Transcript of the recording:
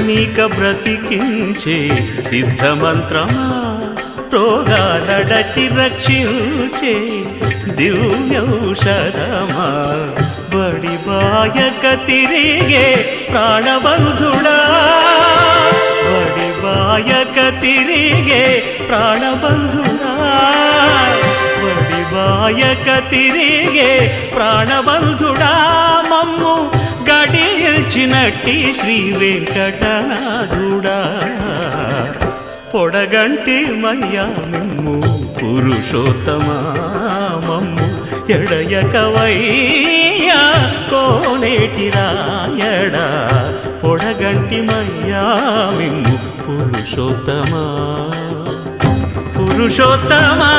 నీక బ్రతికించే సిద్ధమంత్రమా రోగాలడచి రక్షించే దివ్యౌషధమా బడిబాయక తిరిగే ప్రాణబంధుడా బడిబాయక తిరిగే ప్రాణబంధుడా బడిబాయక తిరిగే ప్రాణబంధుడా మమ్ము గడిచినట్టి శ్రీ వెంకటనాథుడా పొడగంటి మయ్యా మిమ్ము పురుషోత్తమా మమ్ము ఎడయకవయ్యా కోనేటి రాయడా పొడగంటి మయ్యా మిమ్ము పురుషోత్తమా పురుషోత్తమా